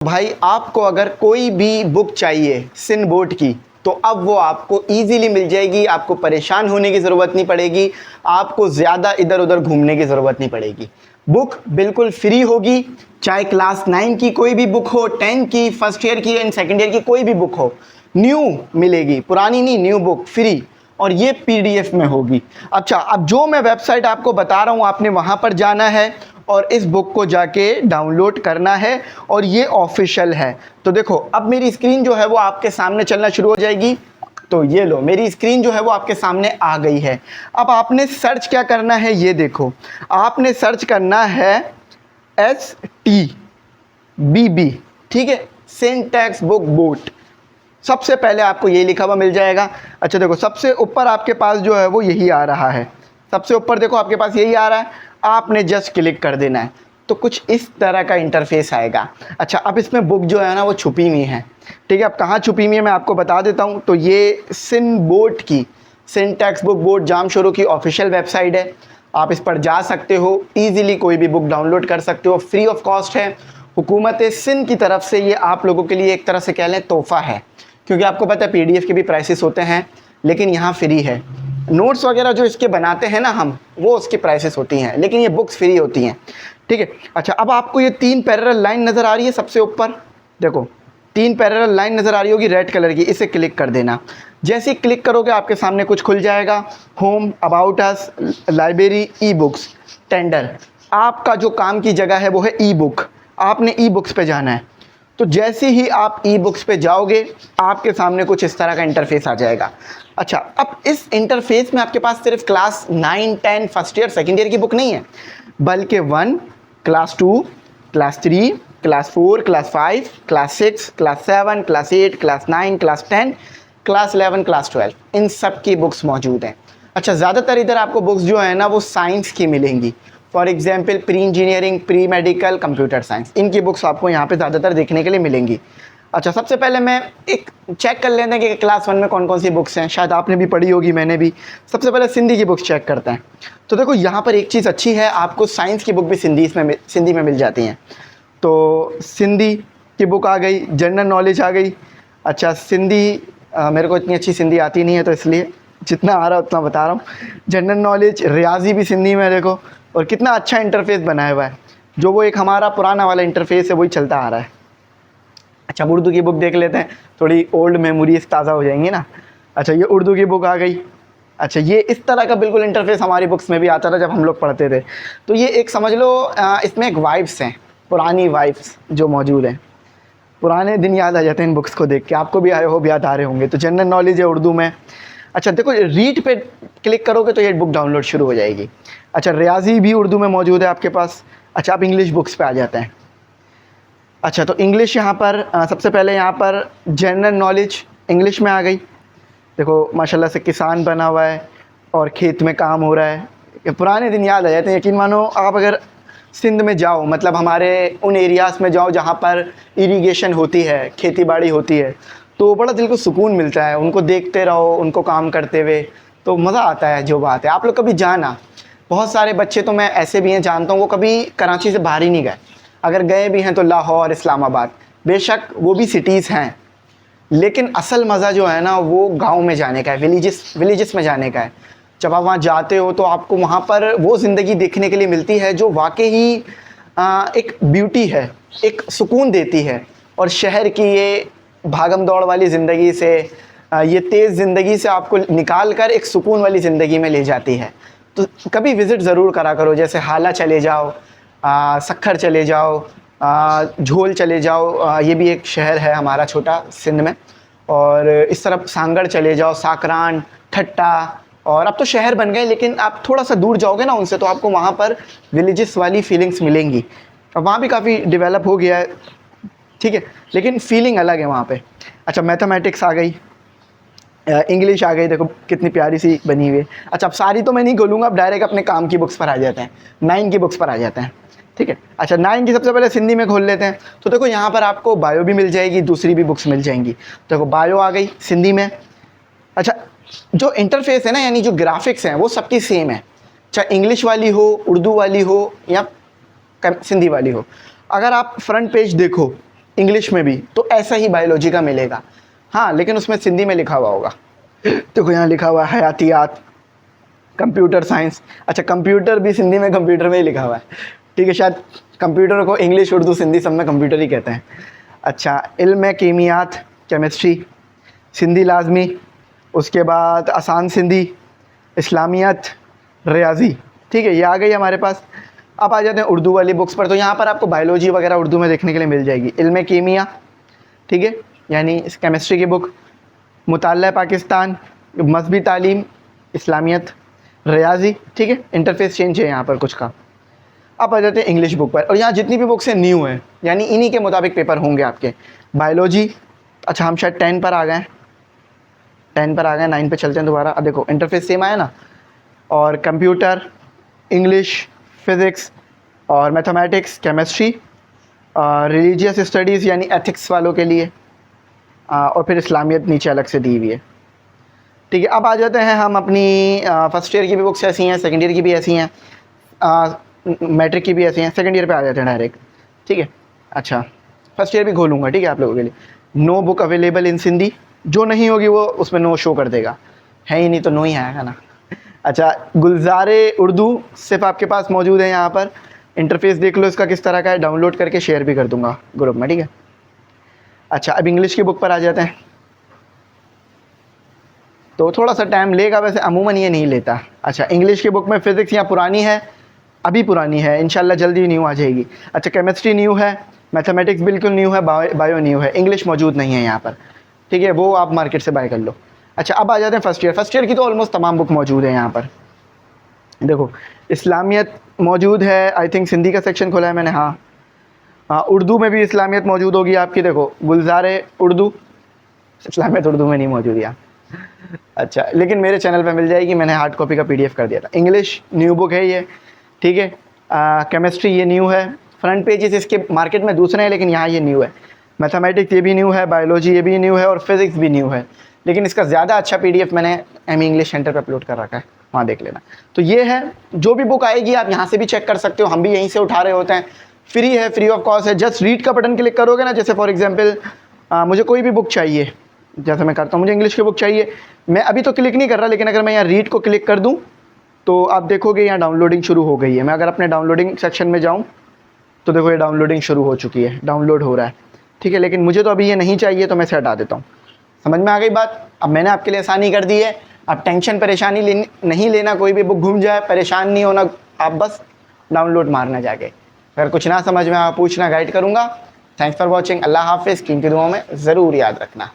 भाई आपको अगर कोई भी बुक चाहिए सिन बोर्ड की तो अब वो आपको इजीली मिल जाएगी। आपको परेशान होने की ज़रूरत नहीं पड़ेगी, आपको ज़्यादा इधर उधर घूमने की ज़रूरत नहीं पड़ेगी। बुक बिल्कुल फ्री होगी, चाहे क्लास 9 की कोई भी बुक हो, 10 की, फर्स्ट ईयर की एंड सेकेंड ईयर की कोई भी बुक हो, न्यू मिलेगी, पुरानी नहीं, न्यू बुक फ्री, और ये पीडीएफ में होगी। अच्छा, अब जो मैं वेबसाइट आपको बता रहा हूँ आपने वहाँ पर जाना है और इस बुक को जाके डाउनलोड करना है और ये ऑफिशियल है। तो देखो अब मेरी स्क्रीन जो है वो आपके सामने चलना शुरू हो जाएगी। तो ये लो, मेरी स्क्रीन जो है वो आपके सामने आ गई है। अब आपने सर्च क्या करना है, ये देखो, आपने सर्च करना है STBB, ठीक है, सिंटैक्स बुक बोट। सबसे पहले आपको ये लिखा हुआ मिल जाएगा। अच्छा देखो, सबसे ऊपर आपके पास जो है वो यही आ रहा है, सबसे ऊपर देखो आपके पास यही आ रहा है, आपने जस्ट क्लिक कर देना है तो कुछ इस तरह का इंटरफेस आएगा। अच्छा, अब इसमें बुक जो है ना वो छुपी हुई है, ठीक है। अब कहाँ छुपी हुई है मैं आपको बता देता हूँ। तो ये सिन बोर्ड की, सिंटैक्स बुक बोर्ड जामशोरो की ऑफिशियल वेबसाइट है। आप इस पर जा सकते हो, ईजिली कोई भी बुक डाउनलोड कर सकते हो, फ्री ऑफ कॉस्ट है। हुकूमत सिंध की तरफ से ये आप लोगों के लिए एक तरह से कह लें तोहफ़ा है, क्योंकि आपको पता है पीडीएफ के भी प्राइसेस होते हैं, लेकिन यहाँ फ्री है। नोट्स वगैरह जो इसके बनाते हैं ना हम, वो उसकी प्राइसेस होती हैं, लेकिन ये बुक्स फ्री होती हैं, ठीक है। अच्छा, अब आपको ये 3 पैरेलल लाइन नज़र आ रही है सबसे ऊपर, देखो 3 पैरेलल लाइन नज़र आ रही होगी रेड कलर की, इसे क्लिक कर देना। जैसे ही क्लिक करोगे आपके सामने कुछ खुल जाएगा, home, about us, library, e books, tender. आपका जो काम की जगह है वो है ई बुक, आपने ई बुक्स पे जाना है। तो जैसे ही आप ई बुक्स पे जाओगे आपके सामने कुछ इस तरह का इंटरफेस आ जाएगा। अच्छा, अब इस इंटरफेस में आपके पास सिर्फ class 9, 10, first year, second year की बुक नहीं है, बल्कि 1, class 2, class 3, class 4, class 5, class 6, class 7, class 8, class 9, class 10, class 11, class 12, इन सब की बुक्स मौजूद हैं। अच्छा, ज़्यादातर इधर आपको बुक्स जो है ना वो साइंस की मिलेंगी। For example pre engineering, pre medical, computer science, इनकी बुक्स आपको यहाँ पे ज़्यादातर देखने के लिए मिलेंगी। अच्छा, सबसे पहले मैं एक चेक कर लेते हैं कि क्लास 1 में कौन कौन सी बुक्स हैं, शायद आपने भी पढ़ी होगी, मैंने भी। सबसे पहले सिंधी की बुक्स चेक करते हैं। तो देखो यहाँ पर एक चीज़ अच्छी है, आपको साइंस की बुक भी सिंधी में मिल जाती हैं। तो सिंधी की बुक आ गई, जनरल नॉलेज आ गई। अच्छा, सिंधी मेरे को इतनी अच्छी सिंधी आती नहीं है, तो इसलिए जितना आ रहा है उतना बता रहा हूँ। जनरल नॉलेज, रियाजी भी सिंधी में, देखो, और कितना अच्छा इंटरफेस बनाया हुआ है। जो वो एक हमारा पुराना वाला इंटरफेस है वही चलता आ रहा है। अच्छा, अब उर्दू की बुक देख लेते हैं, थोड़ी ओल्ड मेमोरीज ताज़ा हो जाएंगी ना। अच्छा, ये उर्दू की बुक आ गई। अच्छा, ये इस तरह का बिल्कुल इंटरफेस हमारी बुक्स में भी आता था जब हम लोग पढ़ते थे। तो ये एक समझ लो इसमें एक वाइब्स हैं, पुरानी वाइब्स जो मौजूद हैं, पुराने दिन याद आ जाते हैं इन बुक्स को देख के। आपको भी आए हो, याद आ रहे होंगे। तो जनरल नॉलेज है उर्दू में। अच्छा देखो, रीड पे क्लिक करोगे तो ये बुक डाउनलोड शुरू हो जाएगी। अच्छा, रियाजी भी उर्दू में मौजूद है आपके पास। अच्छा, आप इंग्लिश बुक्स पे आ जाते हैं। अच्छा, तो इंग्लिश यहाँ पर सबसे पहले यहाँ पर जनरल नॉलेज इंग्लिश में आ गई। देखो माशाल्लाह से किसान बना हुआ है और खेत में काम हो रहा है। ये पुराने दिन याद आ जाते हैं। यकीन मानो, आप अगर सिंध में जाओ, मतलब हमारे उन एरियाज़ में जाओ जहाँ पर इरिगेशन होती है, खेती बाड़ी होती है, तो बड़ा दिल को सुकून मिलता है। उनको देखते रहो, उनको काम करते हुए, तो मज़ा आता है। जो बात है, आप लोग कभी जाना। बहुत सारे बच्चे तो मैं ऐसे भी हैं जानता हूँ, वो कभी कराची से बाहर ही नहीं गए। अगर गए भी हैं तो लाहौर, इस्लामाबाद, बेशक वो भी सिटीज़ हैं, लेकिन असल मज़ा जो है ना वो गांव में जाने का है, विलेजेस में जाने का है। जब आप वहाँ जाते हो तो आपको वहाँ पर वो ज़िंदगी देखने के लिए मिलती है जो वाकई ही एक ब्यूटी है, एक सुकून देती है। और शहर की ये भागम दौड़ वाली ज़िंदगी से, ये तेज़ ज़िंदगी से आपको निकाल कर एक सुकून वाली ज़िंदगी में ले जाती है। तो कभी विज़िट ज़रूर करा करो। जैसे हाला चले जाओ, सखर चले जाओ, झोल चले जाओ, ये भी एक शहर है हमारा छोटा सिंध में। और इस तरफ सांगड़ चले जाओ, साकरान, ठट्टा, और अब तो शहर बन गए, लेकिन आप थोड़ा सा दूर जाओगे ना उनसे तो आपको वहाँ पर विलेजेस वाली फीलिंग्स मिलेंगी। अब वहाँ भी काफ़ी डेवलप हो गया है, ठीक है, लेकिन फीलिंग अलग है वहाँ पे। अच्छा, मैथमेटिक्स आ गई, इंग्लिश आ गई, देखो कितनी प्यारी सी बनी हुई है। अच्छा, अब सारी तो मैं नहीं खोलूँगा, अब डायरेक्ट अपने काम की बुक्स पर आ जाते हैं, 9 की बुक्स पर आ जाते हैं, ठीक है। अच्छा, 9 की सबसे पहले सिंधी में खोल लेते हैं। तो देखो यहाँ पर आपको बायो भी मिल जाएगी, दूसरी भी बुक्स मिल जाएंगी। तो देखो बायो आ गई सिंधी में। अच्छा, जो इंटरफेस है ना, यानी जो ग्राफिक्स हैं वो सबकी सेम है, चाहे इंग्लिश वाली हो, उर्दू वाली हो या सिंधी वाली हो। अगर आप फ्रंट पेज देखो इंग्लिश में भी, तो ऐसा ही बायोलॉजी का मिलेगा। हाँ, लेकिन उसमें सिंधी में लिखा हुआ होगा। देखो यहाँ लिखा हुआ है हयातियात, कंप्यूटर साइंस। अच्छा, कंप्यूटर भी सिंधी में कंप्यूटर में ही लिखा हुआ है, ठीक है। शायद कंप्यूटर को इंग्लिश, उर्दू, सिंधी सब में कंप्यूटर ही कहते हैं। अच्छा, इल्म कीमियात, केमिस्ट्री, सिंधी लाजमी, उसके बाद आसान सिंधी, इस्लामियत, रियाजी, ठीक है, ये आ गई हमारे पास। अब आ जाते हैं उर्दू वाली बुक्स पर। तो यहाँ पर आपको बायोलॉजी वगैरह उर्दू में देखने के लिए मिल जाएगी। इल्म कीमिया, ठीक है, यानी केमिस्ट्री की बुक, मुताल्ला पाकिस्तान, मजहबी तालीम, इस्लामियत, रियाजी, ठीक है। इंटरफेस चेंज है यहाँ पर कुछ का। अब आ जाते हैं इंग्लिश बुक पर, और यहाँ जितनी भी बुक्स हैं न्यू हैं, यानी इन्हीं के मुताबिक पेपर होंगे आपके। बायोलॉजी, अच्छा हम शायद 10 पर आ गए, 10 पर आ गए, 9 पे चलते हैं दोबारा। अब देखो इंटरफेस सेम आया ना, और कंप्यूटर, इंग्लिश, फिज़िक्स और मैथमेटिक्स, केमिस्ट्री, रिलीजियस स्टडीज़ यानी एथिक्स वालों के लिए, और फिर इस्लामियत नीचे अलग से दी हुई है, ठीक है। अब आ जाते हैं हम अपनी फर्स्ट ईयर की भी बुक्स ऐसी हैं, सेकंड ईयर की भी ऐसी हैं, मैट्रिक की भी ऐसी हैं। सेकंड ईयर पे आ जाते हैं डायरेक्ट, ठीक है। अच्छा, फर्स्ट ईयर भी खोलूँगा, ठीक है, आप लोगों के लिए। No book available in Sindhi, जो नहीं होगी वो उसमें नो शो कर देगा, है ही नहीं तो नो ही आएगा ना। अच्छा, गुलजारे उर्दू सिर्फ आपके पास मौजूद है यहाँ पर। इंटरफेस देख लो इसका किस तरह का है, डाउनलोड करके शेयर भी कर दूंगा ग्रुप में, ठीक है। अच्छा, अब इंग्लिश की बुक पर आ जाते हैं, तो थोड़ा सा टाइम लेगा, वैसे अमूमन ये नहीं लेता। अच्छा, इंग्लिश की बुक में फ़िज़िक्स यहाँ पुरानी है, अभी पुरानी है, इंशाल्लाह जल्दी न्यू आ जाएगी। अच्छा, केमिस्ट्री न्यू है, मैथमेटिक्स बिल्कुल न्यू है, बायो न्यू है, इंग्लिश मौजूद नहीं है यहाँ पर, ठीक है, वो आप मार्केट से बाय कर लो। अच्छा, अब आ जाते हैं फर्स्ट ईयर। फर्स्ट ईयर की तो ऑलमोस्ट तमाम बुक मौजूद है यहाँ पर। देखो इस्लामियत मौजूद है, आई थिंक सिंधी का सेक्शन खोला है मैंने, हाँ हाँ, उर्दू में भी इस्लामियत मौजूद होगी आपकी। देखो गुलजारे उर्दू, इस्लामियत उर्दू में नहीं मौजूद यहाँ। अच्छा, लेकिन मेरे चैनल पे मिल जाएगी, मैंने हार्ड कॉपी का PDF कर दिया था। इंग्लिश न्यू बुक है ये, ठीक है। केमिस्ट्री ये न्यू है, फ्रंट पेजेस इसके मार्केट में दूसरे हैं, लेकिन यहाँ ये न्यू है। मैथमेटिक्स ये भी न्यू है, बायोलॉजी ये भी न्यू है, और फिज़िक्स भी न्यू है, लेकिन इसका ज़्यादा अच्छा PDF मैंने एम इंग्लिश सेंटर पर अपलोड कर रखा है, वहाँ देख लेना। तो ये है, जो भी बुक आएगी आप यहाँ से भी चेक कर सकते हो, हम भी यहीं से उठा रहे होते हैं, फ्री है, फ्री ऑफ कॉस्ट है। जस्ट रीड का बटन क्लिक करोगे ना, जैसे फॉर एग्जांपल मुझे कोई भी बुक चाहिए, जैसे मैं करता हूँ, मुझे इंग्लिश की बुक चाहिए, मैं अभी तो क्लिक नहीं कर रहा, लेकिन अगर मैं यहाँ रीड को क्लिक कर दूँ तो आप देखोगे यहाँ डाउनलोडिंग शुरू हो गई है। मैं अगर अपने डाउनलोडिंग सेक्शन में जाऊँ तो देखो ये डाउनलोडिंग शुरू हो चुकी है, डाउनलोड हो रहा है, ठीक है। लेकिन मुझे तो अभी ये नहीं चाहिए, तो मैं इसे हटा देता हूँ। समझ में आ गई बात? अब मैंने आपके लिए आसानी कर दी है, अब टेंशन परेशानी नहीं लेना, कोई भी बुक घूम जाए परेशान नहीं होना, आप बस डाउनलोड मारना जाके। अगर कुछ ना समझ में आप पूछना, गाइड करूँगा। थैंक्स फॉर वॉचिंग, अल्लाह हाफिज़। कीमती दुआओं में ज़रूर याद रखना।